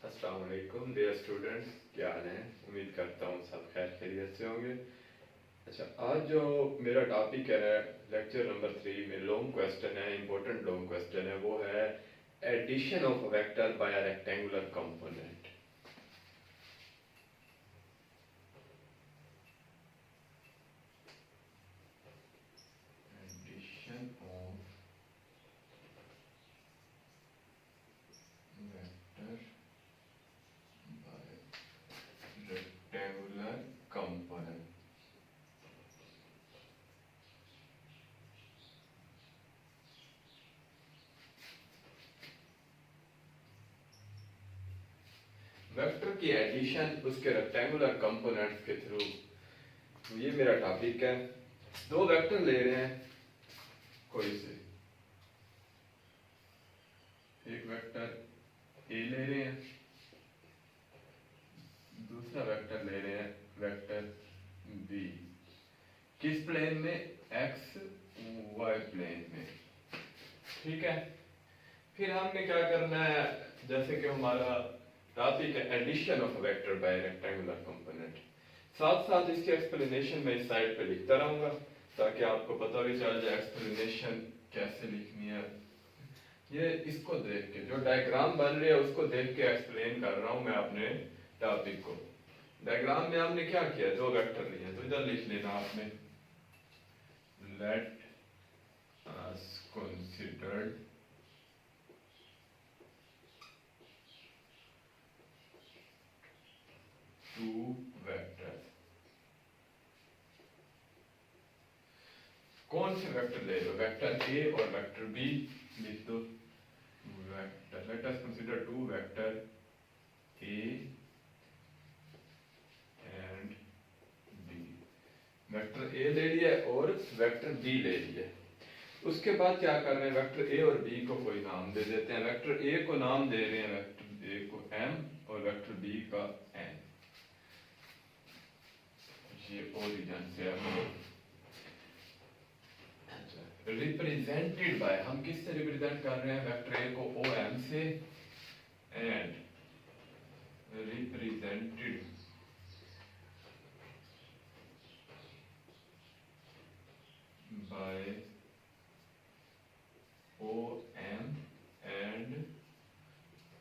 अस्सलाम वालेकुम dear students, क्या हाल है। उम्मीद करता हूँ सब खैर खैरियत से होंगे। अच्छा, आज जो मेरा टॉपिक है लेक्चर नंबर 3 में लॉन्ग क्वेश्चन है, इंपॉर्टेंट लॉन्ग क्वेश्चन है, वो है addition of vector by a rectangular component. Addition of vector by rectangular component. Vector की एडिशन उसके रेक्टेंगुलर कंपोनेंट्स के थ्रू, तो ये मेरा टॉपिक है। दो वेक्टर ले रहे हैं कोई से, एक वेक्टर ए ले रहे हैं, दूसरा वेक्टर ले रहे हैं वेक्टर बी। किस प्लेन में? एक्स वाई प्लेन में। ठीक है, फिर हमने क्या करना है, जैसे कि हमारा टॉपिक है addition of vector by rectangular component, साथ साथ इसकी एक्सप्लेनेशन मैं इस साइड पे लिखता रहूंगा ताकि आपको पता भी चल जाए एक्सप्लेनेशन कैसे लिखनी है। ये इसको देख के जो डायग्राम बन रही है उसको देख के एक्सप्लेन कर रहा हूं मैं अपने टॉपिक को। डायग्राम में हमने क्या किया, दो वेक्टर लिए, तो इधर लिख लेना आपने, let us consider two vector. कौन से वेक्टर ले लो, वेक्टर ए और वेक्टर बी लिख दो। Vector, let us consider two vector A and B. Vector A ले लिया और वेक्टर बी ले लिया। उसके बाद क्या कर रहे हैं, वेक्टर ए और बी को कोई नाम दे देते हैं। वेक्टर ए को नाम दे रहे हैं वेक्टर ए को m और वेक्टर बी का n। ये ओरिजिन से रिप्रेजेंटेड बाय, हम किससे रिप्रेजेंट कर रहे हैं, वेक्टर ए को OM से and represented by OM and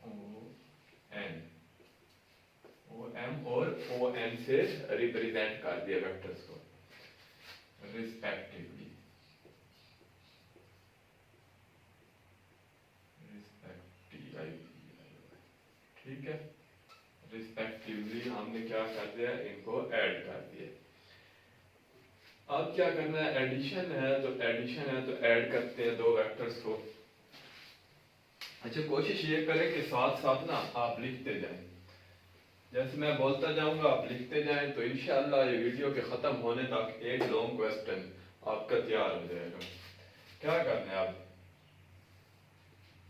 ON। OM और ON से रिप्रेजेंट कर दिया वेक्टर्स को रिस्पेक्टिवली। ठीक है, रिस्पेक्टिवली हमने क्या कर दिया, इनको ऐड कर दिया। अब क्या करना है, एडिशन है, तो एडिशन है तो ऐड करते हैं दो वेक्टर्स को। अच्छा, कोशिश ये करें कि साथ साथ ना आप लिखते जाएं, जैसे मैं बोलता जाऊंगा आप लिखते जाएं, तो इंशाल्लाह ये वीडियो के खत्म होने तक एक लॉन्ग क्वेश्चन आपका तैयार हो जाएगा। क्या करना है, आप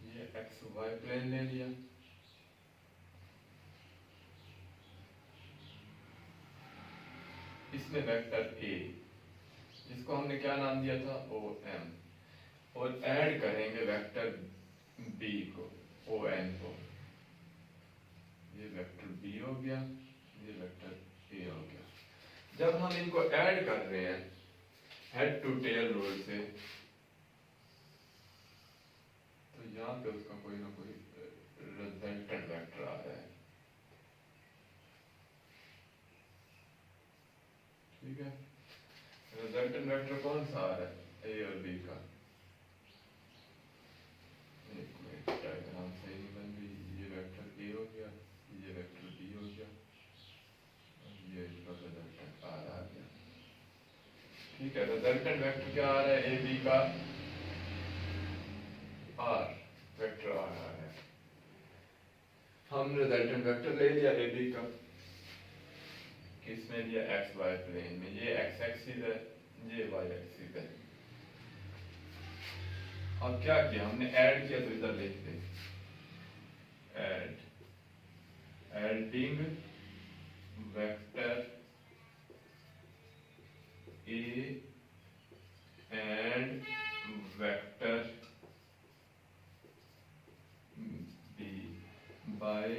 ये एक्स वाई प्लेन ले लिया, इसमें वेक्टर ए, जिसको हमने क्या नाम दिया था, OM, और ऐड करेंगे वेक्टर बी को, ON को। ये वेक्टर बी हो गया, ये वेक्टर ए हो गया। जब हम इनको ऐड कर रहे हैं हेड टू टेल रूल से, तो यहाँ पे उसका कोई ना कोई रिजल्टेंट वेक्टर आ रहा है। ठीक है, रिजल्टेंट वेक्टर कौन सा आ रहा है, ए और बी का। एक मिनट, डायग्राम सही नहीं बन रही। ये वेक्टर ए हो गया, ये वेक्टर बी हो गया, और ये इसका रिजल्टेंट आर आ गया। ठीक है, रिजल्टेंट वेक्टर क्या आ रहा है, ए बी का आर वेक्टर आ रहा है। हम रिजल्टेंट वेक्टर ले लिया ए बी का, किसमें लिया, एक्स वाई प्लेन में। ये एक्स एक्सिस है, ये वाई एक्सिस है। अब क्या किया हमने, ऐड किया, तो इधर लिख दे add, adding vector A and vector B by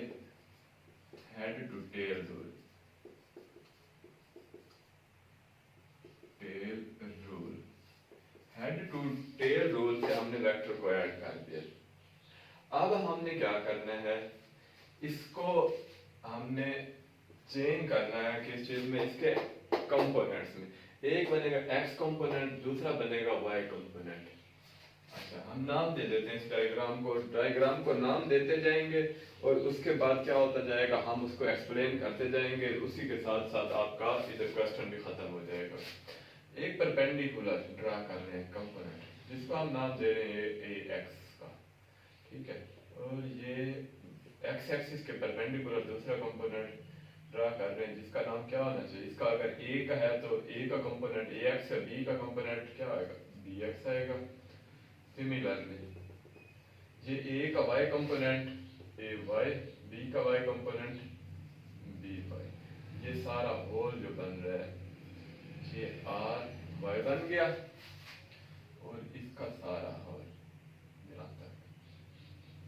head to tail rule, tail rule, head to tail rule से हमने वेक्टर को ऐड कर दिया। अब हमने क्या करना है, इसको हमने चेंज करना है किस चीज में, इसके कंपोनेंट्स में। एक बनेगा एक्स कंपोनेंट, दूसरा बनेगा वाई कंपोनेंट। अच्छा, हम नाम दे देते हैं इस डायग्राम को नाम देते जाएंगे और उसके बाद क्या होता जाएगा, हम उसको एक्सप्लेन करते जाएंगे, उसी के साथ साथ आपका इधर क्वेश्चन भी खत्म हो जाएगा। एक परपेंडिकुलर ड्रा कर रहे हैं कंपोनेंट, जिसको हम नाम दे रहे हैं ए एक्स का, ठीक है। और ये एक्स एक्सिस के परपेंडिकुलर दूसरा कंपोनेंट ड्रा कर रहे हैं, जिसका नाम क्या होना चाहिए, इसका अगर ए का है तो ए का कंपोनेंट ए एक्स है, बी का कंपोनेंट क्या आएगा, बी एक्स आएगा। सिमिलरली ये ए का वाई कंपोनेंट ए वाई, बी का वाई कंपोनेंट बी वाई, ये सारा होल जो बन रहा है ये आर वाई बन गया, और इसका सारा होल यहाँ तक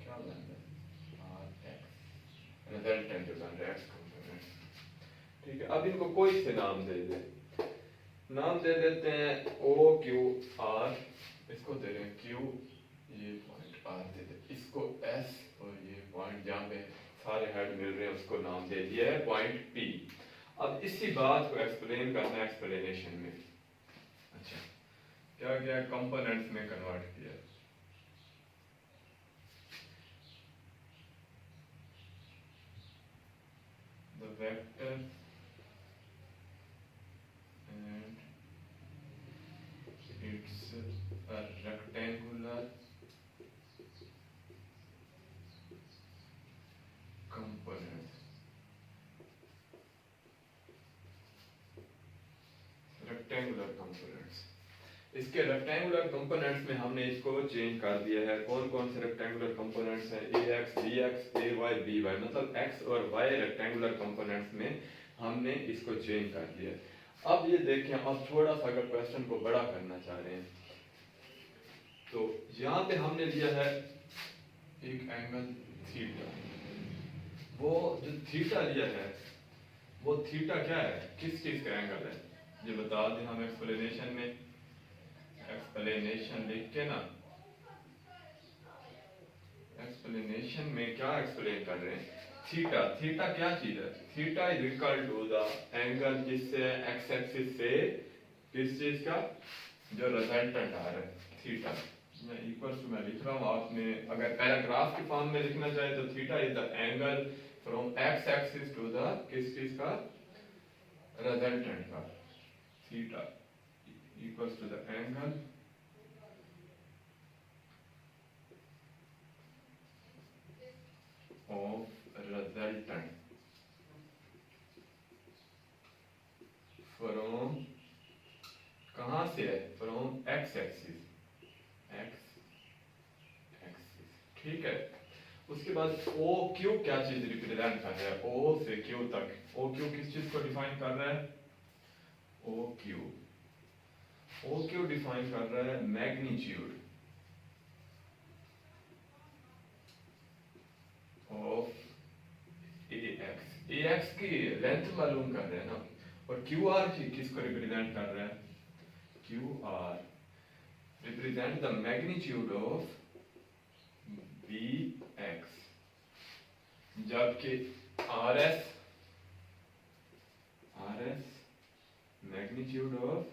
क्या बन रहा है, आर एक्स, रिजल्टेंट जो बन रहा है एक्स कंपोनेंट, ठीक है। अब इनको कोई से नाम दे दे, नाम दे देते हैं ओ क्यू आर, इसको दे रहे हैं क्यू, ये पॉइंट आर दे दे, इसको एस, और ये पॉइंट जहाँ पे सारे हेड मिल रहे हैं उसको नाम दे दिया है पॉइंट पी। अब इसी बात को एक्सप्लेन करना है एक्सप्लेनेशन में। अच्छा, क्या क्या कंपोनेंट्स में कन्वर्ट किया, the vector and it's a rectangular component, rectangular components. इसके रेक्टेंगुलर कंपोनेंट्स में हमने इसको चेंज कर दिया है। कौन कौन से रेक्टेंगुलर कंपोनेंट्स हैं, ए एक्स बी एक्स ए वाई बी वाई, मतलब एक्स और वाई रेक्टेंगुलर कंपोनेंट्स में हमने इसको चेंज कर दिया। अब ये देखें, अब थोड़ा सा अगर क्वेश्चन को बड़ा करना चाह रहे हैं तो यहाँ पे हमने लिया है एक एंगल थीटा, वो जो थीटा लिया है वो थीटा क्या है, किस चीज का एंगल है, ये बता दें हम एक्सप्लेनेशन में, एक्सप्लेनेशन लिख के ना, एक्सप्लेनेशन में क्या एक्सप्लेन कर रहे हैं, थीटा, थीटा क्या चीज है, theta is equal to the angle जिससे एक्स एक्सिस से किस चीज का, जो रिजल्टेंट आ रहा है थीटा, इक्वल टू मैं लिख रहा हूँ, आपने अगर पैराग्राफ के फॉर्म में लिखना चाहे तो theta is the angle from X axis to the किस चीज का, रिजल्टेंट का, theta equals to the angle of resultant from, कहां से है, from X axis, X axis, ठीक है। उसके बाद ओ क्यू क्या चीज रिप्रेजेंट कर रहा है, ओ से क्यू तक, ओ क्यू किस चीज को डिफाइन कर रहा है, ओ क्यू डिफाइन कर रहा है मैग्नीट्यूड ऑफ ए एक्स की लेंथ मालूम कर रहे हैं ना, और क्यू आर किसको रिप्रेजेंट कर रहा है, Q R represent the magnitude of B X, जबकि R S magnitude of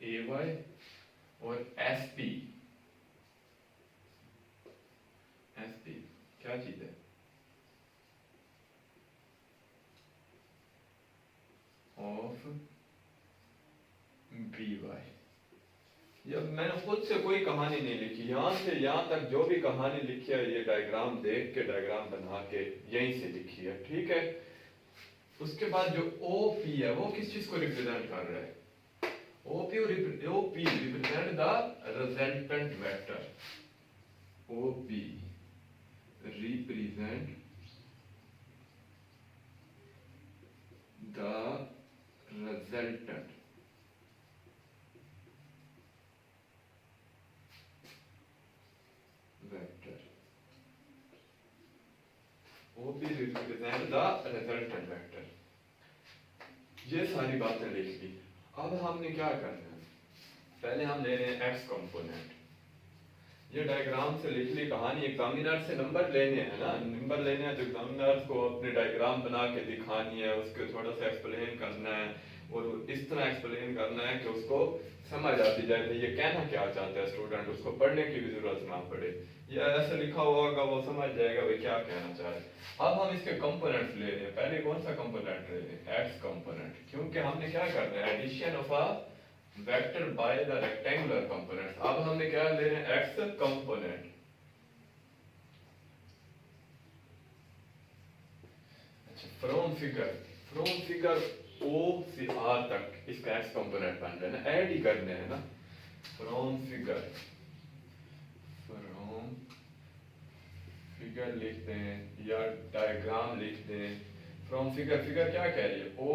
A Y, और एस पी क्या चीज है, ऑफ बी वाई। जब मैंने खुद से कोई कहानी नहीं लिखी, यहाँ से यहाँ तक जो भी कहानी लिखी है ये डायग्राम देख के, डायग्राम बना के यहीं से लिखी है, ठीक है। उसके बाद जो ओ पी है वो किस चीज को रिप्रेजेंट कर रहा है, O P represent the resultant vector, O P represent the resultant वो भी रिप्रेजेंट द रिजल्टेंट वेक्टर। ये सारी बातें लिख ली। अब हमने क्या करना है, पहले हम ले रहे हैं एक्स कंपोनेंट। ये डायग्राम से लिख ली कहानी। एग्जामिनर से नंबर लेने हैं ना, नंबर लेने हैं तो एग्जामिनर को अपने डायग्राम बना के दिखानी है, उसको थोड़ा सा एक्सप्लेन करना है और इस तरह एक्सप्लेन करना है कि उसको समझ आती जाए कि ये कहना क्या चाहता है स्टूडेंट, उसको पढ़ने की भी जरूरत ना पड़े। या ऐसा लिखा हुआ होगा वो समझ जाएगा भाई क्या कहना चाह रहे हैं। अब हम इसके कंपोनेंट्स ले रहे हैं। पहले कौन सा कंपोनेंट ले रहे हैं, एक्स कंपोनेंट, क्योंकि हमने क्या करना है, addition of a vector by the rectangular components. अब हमने क्या ले रहे हैं, एक्स कंपोनेंट। अच्छा, फ्रॉम फिगर ओ से आर तक इसका एक्स कंपोनेंट बन रहा है ना, ऐड ही करने हैं ना। फ्रॉम फिगर लिखते हैं या डायग्राम लिखते हैं। फ्रॉम फिगर क्या कह रही है, ओ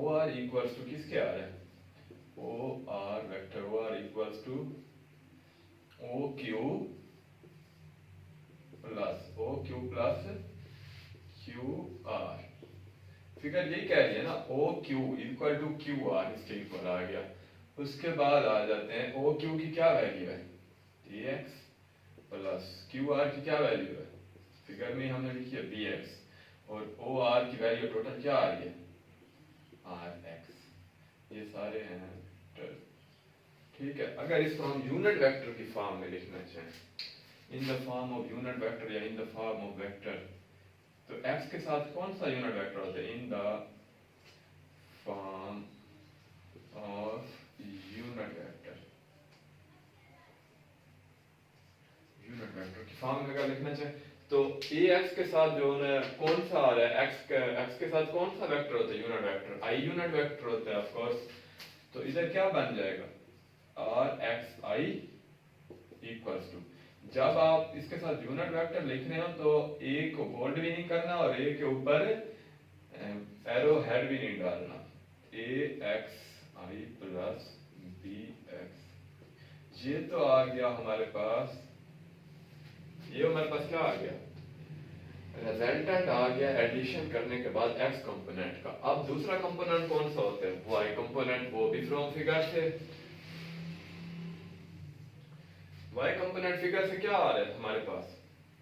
आर इक्वल्स टू किसके आ रहा है, O R vector O R equals to O Q plus Q R. Figure यही कह रही है ना, O Q equal to Q R, इसके इक्वल आ गया। उसके बाद आ जाते हैं ओ क्यू की क्या वैल्यू है, T x plus Q are की क्या वैल्यू है, फिगर में हमने लिखी है बी एक्स, और ओ आर की वैल्यू टोटल क्या आ रही है, आर एक्स। ये सारे हैं वेक्टर, ठीक है। अगर इसको हम यूनिट वेक्टर की फॉर्म में लिखना चाहें, in the form of unit vector या in the form of vector, तो x के साथ कौन सा यूनिट वेक्टर होता है, इन the form of unit vector की फॉर्म में अगर लिखना चाहे तो ax के साथ जो है कौन सा आ रहा है, x के साथ कौन सा वेक्टर होता है, unit vector, i unit vector होता है ऑफ कोर्स। तो इधर क्या बन जाएगा, rxi इक्वल्स टू, जब आप इसके साथ यूनिट वेक्टर लिख रहे हो तो a को बोल्ड भी नहीं करना और a के ऊपर एरो हेड भी नहीं डालना, axi प्लस bx। ये तो आ गया हमारे पास, ये हमारे पास क्या आ गया, रिजल्टेंट आ गया एडिशन करने के बाद एक्स कंपोनेंट का। अब दूसरा कंपोनेंट कौन सा होता है, वाई कंपोनेंट, वो भी फ्रॉम फिगर से। वाई कंपोनेंट फिगर से क्या आ रहा है हमारे पास,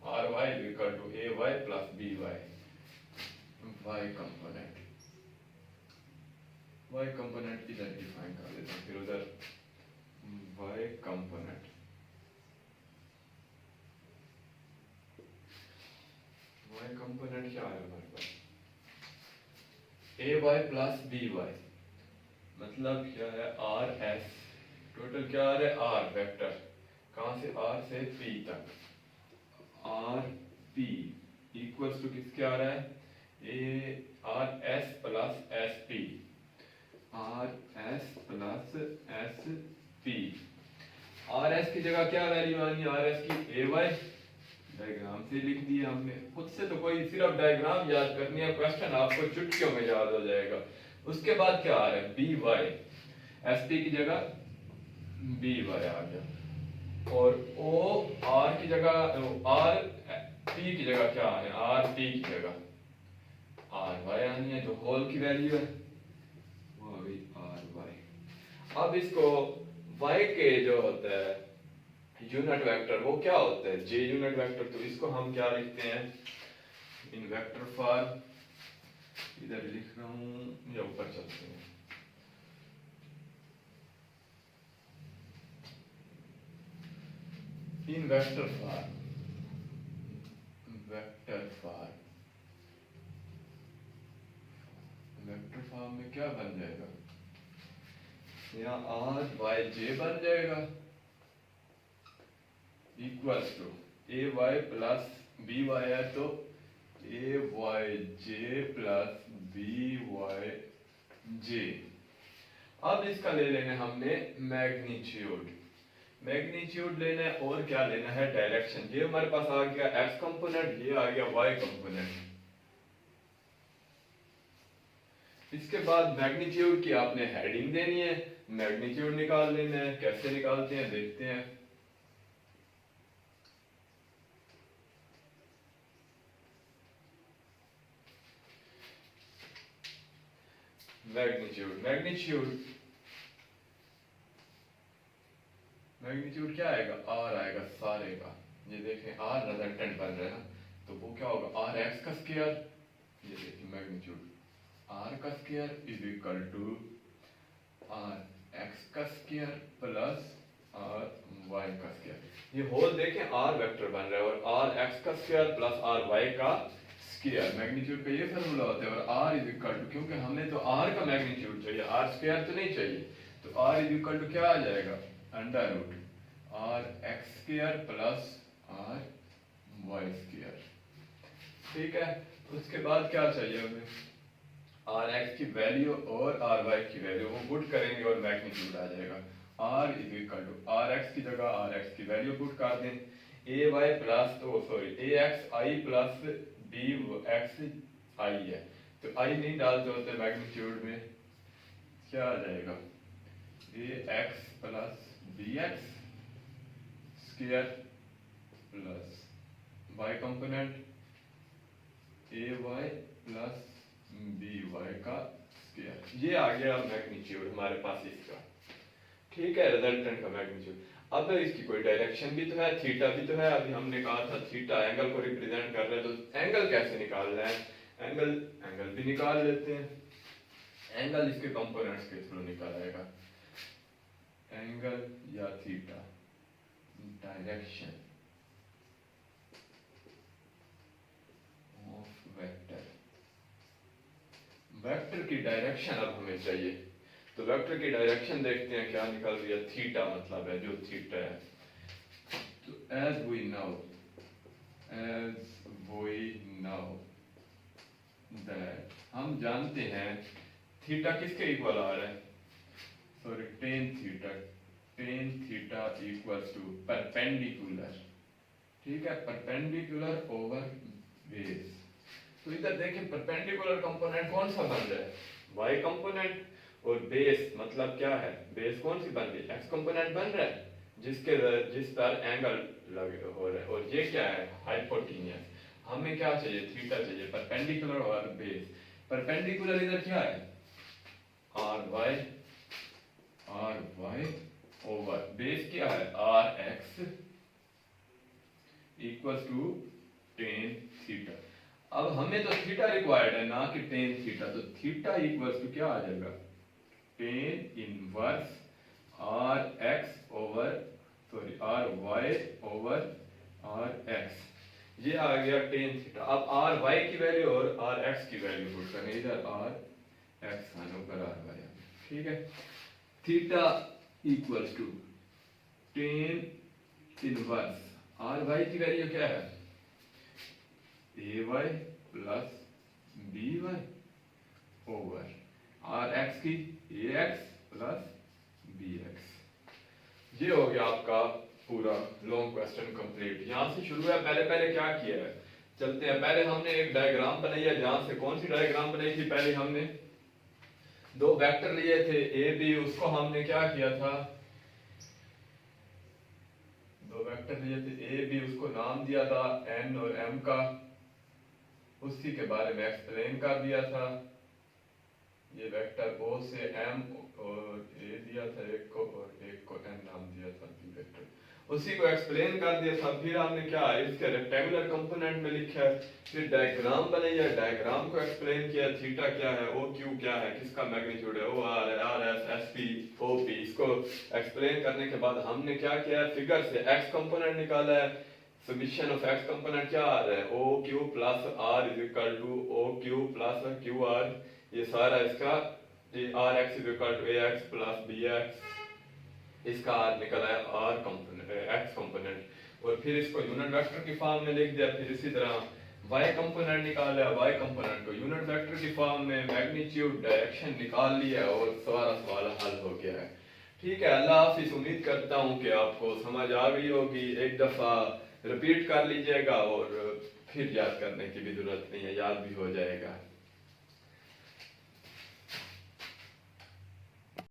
R Y equal to A Y plus B Y. Y component इधर डिफाइन कर देते हैं, फिर उधर वाई कंपोनेंट क्या है हमारे पास, ए वाई प्लस बी वाई, मतलब क्या है, आर एस, टोटल क्या आ रहा है, आर वेक्टर, कहां से, आर से पी तक, आर पी इक्वल्स टू किसके आ रहा है, A R S plus S P, R S plus S P. R S की जगह क्या वैल्यू आनी है, आर एस की ए वाई, डायग्राम से लिख दिया हमने, खुद से तो कोई सिर्फ डायग्राम याद करनी है, क्वेश्चन आपको चुटकियों में याद हो जाएगा। उसके बाद क्या आ रहा है, बी वाई, एस पी की जगह बी वाई आ गया, और ओ आर की जगह, आर पी की जगह क्या आ रहा है, आर पी की जगह आर वाई आनी है, जो होल की वैल्यू है वो अभी आर वाई। अब इसको वाई के जो होता है यूनिट वेक्टर, वो क्या होता है, जे यूनिट वेक्टर, तो इसको हम क्या लिखते हैं, इन वेक्टर फॉर्म, इधर लिख रहा हूं या ऊपर चलते हैं, इन वेक्टर फॉर्म में क्या बन जाएगा, यहाँ आर वाई जे बन जाएगा, equals to A Y plus B Y है तो A Y J plus B Y J. अब इसका ले लेना हमने मैग्नीट्यूड, लेना है, और क्या लेना है, डायरेक्शन। ये हमारे पास आ गया एक्स कंपोनेंट, ये आ गया वाई कंपोनेंट। इसके बाद मैग्नीट्यूड की आपने हेडिंग देनी है, मैग्नीट्यूड निकाल लेना है, कैसे निकालते हैं देखते हैं। मैग्नीट्यूड मैग्नीट्यूड क्या आएगा, आर आएगा सारे का। ये देखें आर रिजल्टेंट बन रहा है ना, तो वो क्या होगा, आर एक्स का स्क्वायर, ये देखिए मैग्नीट्यूड आर का square is equal to R X का स्क्वायर प्लस आर वाई का स्क्वायर। ये होल देखें आर वेक्टर बन रहा है और आर एक्स का स्क्वायर प्लस आर वाई का स्क्वायर, मैग्नीट्यूड का ये फार्मूला होता है। और आर इज इक्वल टू, क्योंकि हमें तो आर का मैग्नीट्यूड चाहिए, आर स्क्वायर तो नहीं चाहिए, तो आर इज इक्वल टू क्या आ जाएगा, under root R X square plus R Y square. ठीक है, उसके बाद क्या चाहिए हमें, आर एक्स की वैल्यू और आर वाई की वैल्यू वो पुट करेंगे और मैग्नीट्यूड आ जाएगा। R is equal to R x की जगह आर एक्स की वैल्यू पुट कर दें, A Y plus A X I plus B X I है, तो आई नहीं डालते होते मैग्नीट्यूड में, क्या आ जाएगा, a x plus B x square plus y component A Y plus B y का स्क्वायर। ये आ गया मैग्नीट्यूड हमारे पास इसका। ठीक है, रिजल्टेंट का मैग्नीट्यूड। अब इसकी कोई डायरेक्शन भी तो है, थीटा भी तो है। अभी हमने कहा था थीटा एंगल को रिप्रेजेंट कर रहा है, तो एंगल कैसे निकाल रहे हैं, एंगल भी निकाल लेते हैं। एंगल इसके कंपोनेंट्स के थ्रू निकालेगा, एंगल या theta, direction of vector, vector की डायरेक्शन अब हमें चाहिए, तो वेक्टर की डायरेक्शन देखते हैं क्या निकल रही है, थीटा मतलब है जो थीटा है। तो एज वी नाउ दैट, हम जानते हैं थीटा किसके इक्वल आ रहा है, sorry tan theta equals to perpendicular. ठीक है, परपेंडिकुलर ओवर बेस। तो इधर देखें परपेंडिकुलर कंपोनेंट कौन सा बन रहा है, वाई कंपोनेंट, और बेस मतलब क्या है, बेस कौन सी बन रही है, एक्स कंपोनेंट बन रहा है, जिस पर एंगल लगे हो रहा है। और ये क्या है, हाइपोटेन्यूस। हमें क्या चाहिए, थीटा चाहिए, परपेंडिकुलर और बेस। परपेंडिकुलर इधर क्या है, आर वाई ओवर बेस क्या है, R X equals to tan theta. अब हमें तो थीटा रिक्वायर्ड है ना कि टेन थीटा, तो थीटा इक्वल्स टू क्या आ जाएगा, tan inverse R X over R Y over are X, ये आ गया टेन थीटा। अब आर वाई की वैल्यू और आर एक्स की वैल्यू पुट करनी, इधर आर एक्स आने ऊपर आर वाई। ठीक है, theta equals to tan inverse r Y की वैल्यू क्या है, a Y plus B y over are x की a x plus B x. ये हो गया आपका पूरा लॉन्ग क्वेश्चन कंप्लीट। यहां से शुरू है, पहले क्या किया है, चलते हैं। पहले हमने एक डायग्राम बनाई है, जहां से कौन सी डायग्राम बनाई थी, पहले हमने दो वेक्टर लिए थे ए बी, उसको हमने क्या किया था, दो वेक्टर लिए थे ए बी, उसको नाम दिया था एन और एम का, उसी के बारे में एक्सप्लेन कर दिया था। ये वेक्टर ओ से एम और ए दिया था एक को, और एक को एन नाम दिया था, बी वेक्टर, उसी को एक्सप्लेन कर दिया था। फिर हमने क्या इसके रेक्टेंगुलर कंपोनेंट में लिखा है, फिर डायग्राम बनाई है, डायग्राम को एक्सप्लेन किया, थीटा क्या है, ओ क्यू क्या है, किसका मैग्नीट्यूड है, ओ आर है, R S S P O P. इसको एक्सप्लेन करने के बाद हमने क्या किया है, फिगर से एक्स कंपोनेंट निकाला है। समीशन ऑफ एक्स कंपोनेंट क्या आ रहा है, O Q plus R is equal to O Q plus Q R, ये सारा इसका R X is equal to A x plus B X, इसका आर निकला है आर कंपोनेंट एक्स कंपोनेंट, और फिर इसको यूनिट वेक्टर की फॉर्म में लिख दिया। फिर इसी तरह वाई कंपोनेंट निकाला, वाई कंपोनेंट को यूनिट वेक्टर की फॉर्म में, मैग्नीट्यूड डायरेक्शन निकाल लिया और सारा सवाल हल हो गया है। ठीक है, अल्लाह हाफिज। उम्मीद करता हूँ कि आपको समझ आ गई होगी। एक दफ़ा रिपीट कर लीजिएगा और फिर याद करने की भी जरूरत नहीं है, याद भी हो जाएगा।